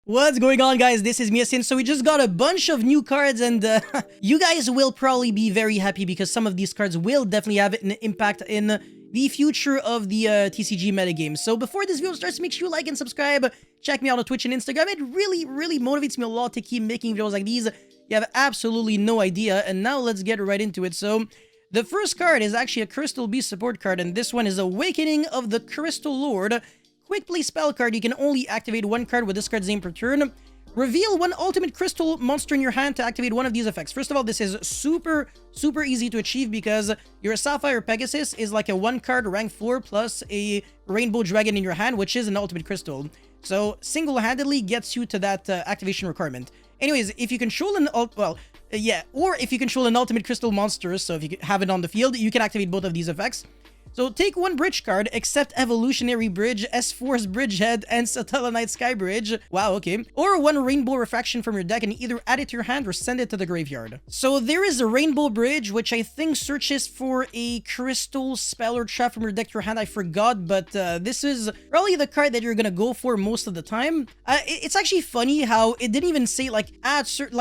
What's going on, guys? This is Miasin. So we just got a bunch of new cards, and you guys will probably be very happy because some of these cards will definitely have an impact in the future of the TCG metagame. So before this video starts, make sure you like and subscribe. Check me out on Twitch and Instagram. It really motivates me a lot to keep making videos like these. You have absolutely no idea. And now let's get right into it. So the first card is actually a Crystal Beast support card, and this one is Awakening of the Crystal Lord. Quick play spell card. You can only activate one card with this card's name per turn. Reveal one ultimate crystal monster in your hand to activate one of these effects. First of all, this is super easy to achieve because your Sapphire Pegasus is like a 1-card rank 4 plus a Rainbow Dragon in your hand, which is an ultimate crystal. So single-handedly gets you to that activation requirement. Anyways, if you control an if you control an ultimate crystal monster, so if you have it on the field, you can activate both of these effects. So take one bridge card, except Evolutionary Bridge, S-Force Bridgehead, and Satellanite Sky Bridge. Wow, okay. Or one Rainbow Refraction from your deck and either add it to your hand or send it to the graveyard. So there is a Rainbow Bridge, which I think searches for a crystal spell or trap from your deck to your hand. I forgot, but this is probably the card that you're gonna go for most of the time. It's actually funny how it didn't even say like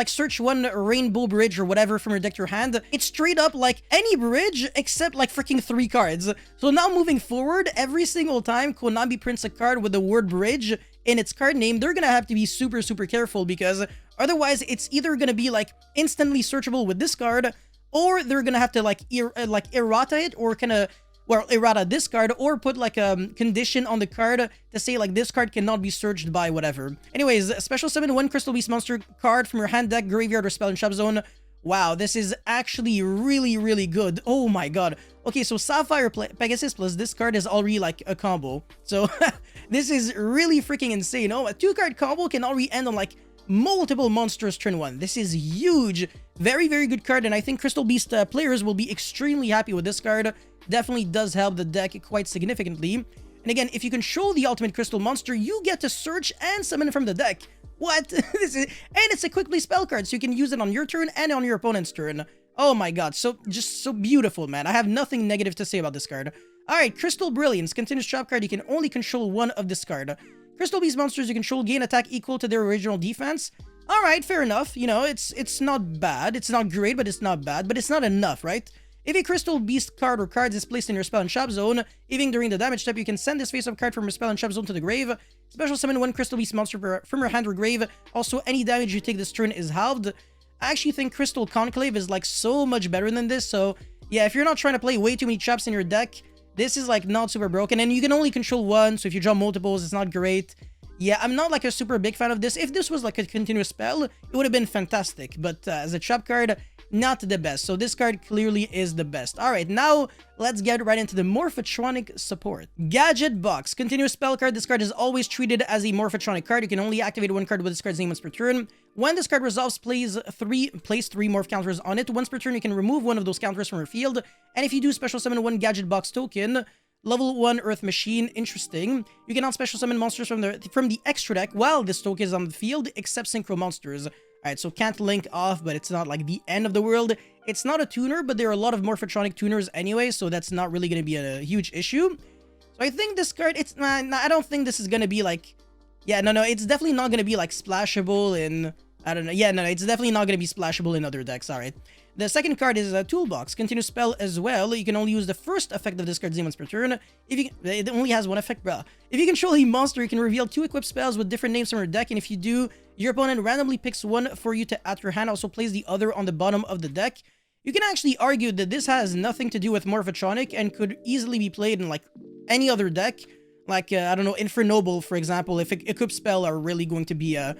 search one Rainbow Bridge or whatever from your deck to your hand. It's straight up like any bridge except like freaking 3 cards. So now moving forward, every single time Konami prints a card with the word bridge in its card name, they're gonna have to be super careful, because otherwise it's either gonna be like instantly searchable with this card, or they're gonna have to like errata it, or errata this card, or put like a condition on the card to say like this card cannot be searched by whatever. Anyways, special summon one Crystal Beast monster card from your hand, deck, graveyard, or spell and trap zone. Wow, this is actually really good. Oh my god. Okay, so Sapphire Pegasus plus this card is already like a combo. So this is really freaking insane. Oh, a 2-card combo can already end on like multiple monsters turn 1. This is huge. Very good card, and I think Crystal Beast players will be extremely happy with this card. Definitely does help the deck quite significantly. And again, if you control the ultimate crystal monster, you get to search and summon from the deck. What? And it's a quick play spell card, so you can use it on your turn and on your opponent's turn. Oh my god, just so beautiful, man. I have nothing negative to say about this card. Alright, Crystal Brilliance, continuous trap card. You can only control one of this card. Crystal Beast monsters you control gain attack equal to their original defense. Alright, fair enough. You know, it's not bad. It's not great, but it's not bad. But it's not enough, right? If a Crystal Beast card or cards is placed in your spell and trap zone, even during the damage step, you can send this face-up card from your spell and trap zone to the grave. Special summon one Crystal Beast monster from your hand or grave. Also, any damage you take this turn is halved. I actually think Crystal Conclave is like so much better than this, so yeah, if you're not trying to play way too many traps in your deck, this is like not super broken, and you can only control one, so if you draw multiples, it's not great. Yeah, I'm not like a super big fan of this. If this was like a continuous spell, it would have been fantastic, but as a trap card, not the best. So this card clearly is the best. Alright, now let's get right into the Morphotronic support. Gadget Box. Continuous spell card. This card is always treated as a Morphotronic card. You can only activate one card with this card's name once per turn. When this card resolves, place 3 morph counters on it. Once per turn, you can remove one of those counters from your field. And if you do, special summon one Gadget Box token. Level 1 Earth Machine. Interesting. You cannot special summon monsters from the extra deck while this token is on the field, except Synchro monsters. Alright, so can't link off, but it's not like the end of the world. It's not a tuner, but there are a lot of Morphotronic tuners anyway, so that's not really going to be a huge issue. So I think this card, I don't think this is going to be like... Yeah, no, it's definitely not going to be like splashable in... I don't know. Yeah, no, it's definitely not going to be splashable in other decks. Alright. The second card is a Toolbox. Continuous spell as well. You can only use the first effect of this card's name once per turn. It only has one effect, bruh. If you control a monster, you can reveal 2 equipped spells with different names from your deck, and if you do, your opponent randomly picks one for you to add to your hand. Also place the other on the bottom of the deck. You can actually argue that this has nothing to do with Morphotronic and could easily be played in like any other deck. Like, I don't know, Infernoble, for example, if equipped spell are really going to be I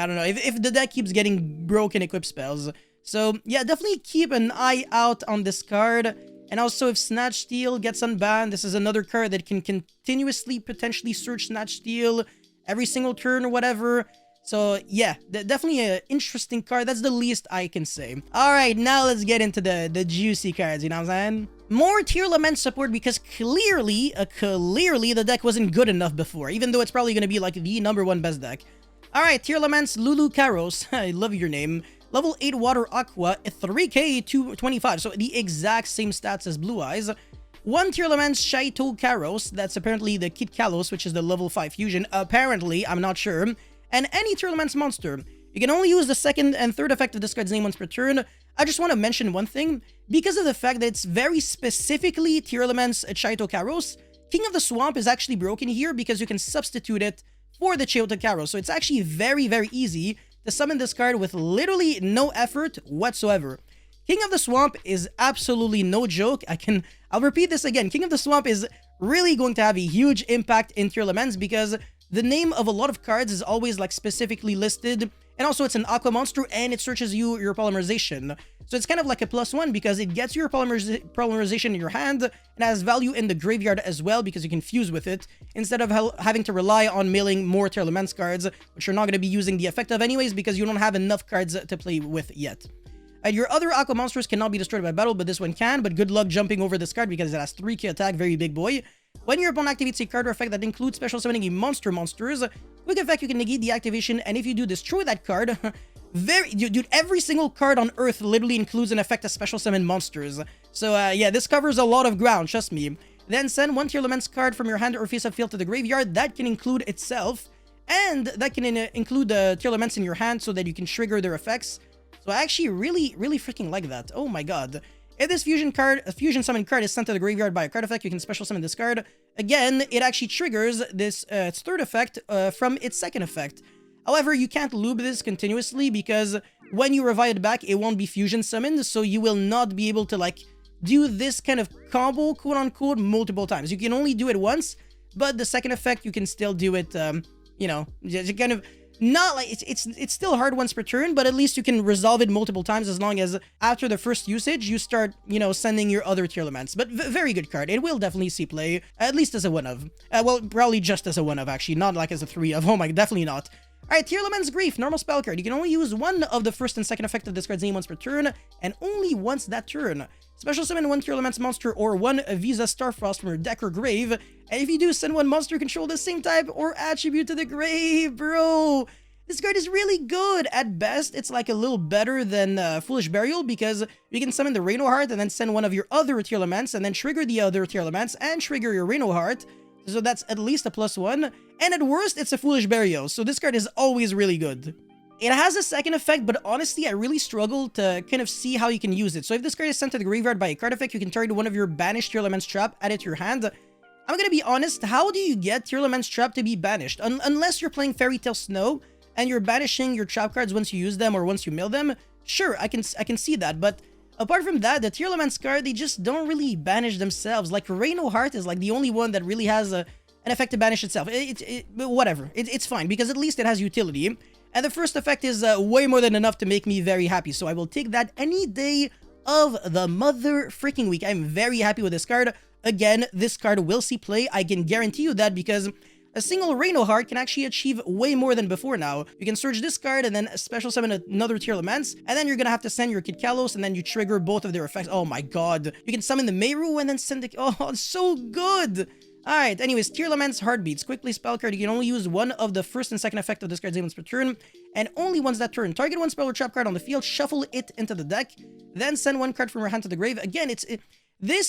don't know, if the deck keeps getting broken equipped spells. So, yeah, definitely keep an eye out on this card. And also, if Snatch Steal gets unbanned, this is another card that can continuously potentially search Snatch Steal every single turn or whatever. So, yeah, definitely an interesting card. That's the least I can say. Alright, now let's get into the juicy cards, you know what I'm saying? More Tear Lament support, because clearly the deck wasn't good enough before, even though it's probably going to be like the #1 best deck. Alright, Tear Lament's Lulu Karos. I love your name. Level 8 Water Aqua, 3k 225, so the exact same stats as Blue Eyes. 1 Tear Lament's Shaito Karos, that's apparently the Kit Kalos, which is the level 5 fusion. Apparently, I'm not sure. and any Tearlaments monster. You can only use the second and third effect of this card's name once per turn. I just want to mention one thing. Because of the fact that it's very specifically Tearlaments Chaito Karos, King of the Swamp is actually broken here because you can substitute it for the Chaito Karos. So it's actually very, very easy to summon this card with literally no effort whatsoever. King of the Swamp is absolutely no joke. I'll repeat this again. King of the Swamp is really going to have a huge impact in Tearlaments because the name of a lot of cards is always like specifically listed. And also it's an aqua monster and it searches your polymerization. So it's kind of like a +1 because it gets your polymerization in your hand and has value in the graveyard as well because you can fuse with it instead of having to rely on milling more Tearlaments cards, which you're not going to be using the effect of anyways because you don't have enough cards to play with yet. Your other aqua monsters cannot be destroyed by battle, but this one can. But good luck jumping over this card because it has 3k attack, very big boy. When your opponent activates a card or effect that includes special summoning a monsters, quick effect, you can negate the activation, and if you do destroy that card, dude, every single card on Earth literally includes an effect of special summon monsters. So yeah, this covers a lot of ground, trust me. Then send one Tearlaments card from your hand or face-up field to the graveyard. That can include itself, and that can include the Tearlaments in your hand so that you can trigger their effects. So I actually really freaking like that. Oh my god. If this fusion summon card is sent to the graveyard by a card effect, you can special summon this card. Again, it actually triggers this its third effect from its second effect. However, you can't loop this continuously because when you revive it back, it won't be fusion summoned, so you will not be able to like do this kind of combo, quote unquote, multiple times. You can only do it once, but the second effect you can still do it. You know, just kind of. Not like it's still hard once per turn, but at least you can resolve it multiple times as long as after the first usage you start, you know, sending your other Tearlaments. But very good card. It will definitely see play, at least as a 1-of. Well, probably just as a 1-of actually, not like as a 3-of. Oh my, definitely not. Alright, Tearlaments Grief, normal spell card. You can only use one of the first and second effect of this card's name once per turn, and only once that turn. Special summon one Tearlaments monster or one Visa Starfrost from your deck or grave, and if you do, send one monster control the same type or attribute to the grave, bro! This card is really good. At best, it's like a little better than Foolish Burial because you can summon the Reno Heart and then send one of your other Tearlaments and then trigger the other Tearlaments and trigger your Reno Heart. So that's at least a +1. And at worst, it's a Foolish Burial, so this card is always really good. It has a second effect, but honestly, I really struggle to kind of see how you can use it. So if this card is sent to the graveyard by a card effect, you can target one of your banished Tearlaments Trap, add it to your hand. I'm gonna be honest, how do you get Tearlaments Trap to be banished? Unless you're playing Fairy Tale Snow, and you're banishing your trap cards once you use them or once you mill them, sure, I can see that, but apart from that, the Tearlaments card, they just don't really banish themselves. Like, Reno Heart is like the only one that really has an effect to banish itself. Whatever, it's fine, because at least it has utility. And the first effect is way more than enough to make me very happy, so I will take that any day of the mother freaking week. I'm very happy with this card. Again, this card will see play, I can guarantee you that, because a single Reno Heart can actually achieve way more than before now. You can search this card and then special summon another Tearlaments, and then you're gonna have to send your Kid Kalos, and then you trigger both of their effects. Oh my god. You can summon the Meru and then send the... Oh, it's so good! Alright, anyways, Tearlaments Heartbeats. Quickly spell card. You can only use one of the first and second effect of this card's name once per turn, and only once that turn. Target one spell or trap card on the field, shuffle it into the deck, then send one card from your hand to the grave. Again,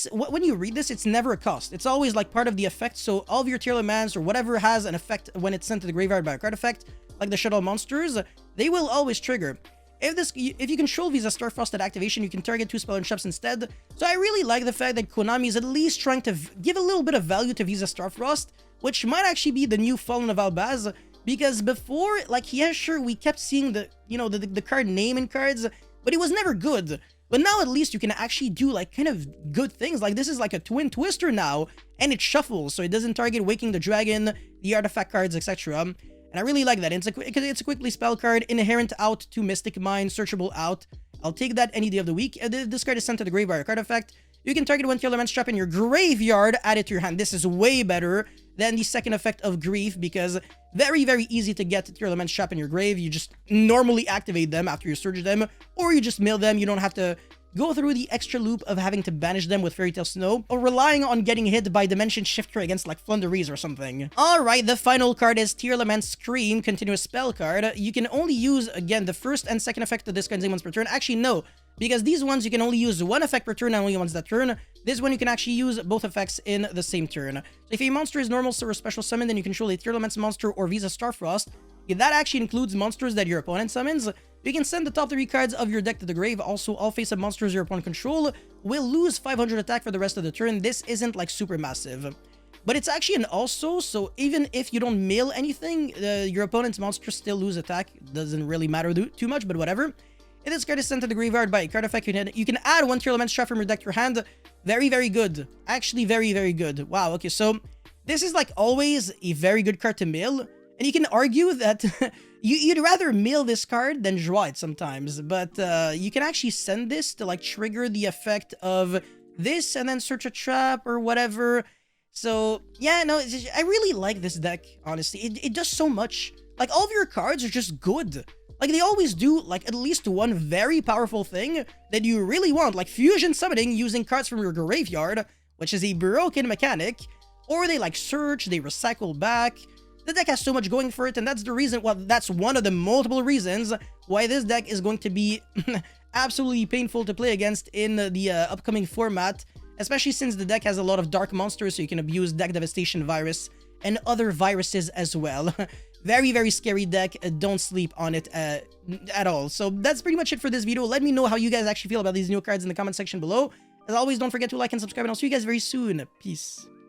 when you read this, it's never a cost. It's always like part of the effect, so all of your Tearlaments or whatever has an effect when it's sent to the graveyard by a card effect, like the Shuttle Monsters, they will always trigger. If you control Visa Starfrost at activation, you can target 2 spell and traps instead. So I really like the fact that Konami is at least trying to give a little bit of value to Visa Starfrost, which might actually be the new Fallen of Albaz, because before, like, yeah, sure, we kept seeing the card name in cards, but it was never good. But now at least you can actually do like kind of good things. Like this is like a Twin Twister now, and it shuffles, so it doesn't target Waking the Dragon, the artifact cards, etc. And I really like that. It's a quickly spell card, inherent out to Mystic Mine, searchable out. I'll take that any day of the week. This card is sent to the graveyard card effect. You can target one Tearlaments Trap in your graveyard, add it to your hand. This is way better than the second effect of Grief, because very easy to get Tearlaments Trap in your grave. You just normally activate them after you search them, or you just mill them. You don't have to go through the extra loop of having to banish them with Fairy Tale Snow, or relying on getting hit by Dimension Shifter against like Flundereeze or something. Alright, the final card is Tearlaments Scream, continuous spell card. You can only use, again, the first and second effect of this card's name once per turn. Actually, no, because these ones you can only use one effect per turn and only once that turn. This one you can actually use both effects in the same turn. So if a monster is normal or special summon, then you control a Tearlaments monster or Visa Starfrost. That actually includes monsters that your opponent summons. You can send the top 3 cards of your deck to the grave. Also, all face-up monsters your opponent control will lose 500 attack for the rest of the turn. This isn't like super massive, but it's actually an also, so even if you don't mill anything, your opponent's monsters still lose attack. Doesn't really matter too much, but whatever. If this card is sent to the graveyard by a card effect, you can add 1 Tier Element Trap from your deck to your hand. Very, very good. Actually, very, very good. Wow, okay, so this is like always a very good card to mill. And you can argue that you'd rather mill this card than draw it sometimes. But you can actually send this to like trigger the effect of this and then search a trap or whatever. So yeah, no, I really like this deck, honestly. It does so much. Like all of your cards are just good. Like they always do like at least one very powerful thing that you really want. Like fusion summoning using cards from your graveyard, which is a broken mechanic. Or they like search, they recycle back. The deck has so much going for it, and that's the reason, well, that's one of the multiple reasons why this deck is going to be absolutely painful to play against in the upcoming format, especially since the deck has a lot of dark monsters, so you can abuse Deck Devastation Virus and other viruses as well. Very, very scary deck. Don't sleep on it at all. So that's pretty much it for this video. Let me know how you guys actually feel about these new cards in the comment section below. As always, don't forget to like and subscribe, and I'll see you guys very soon. Peace.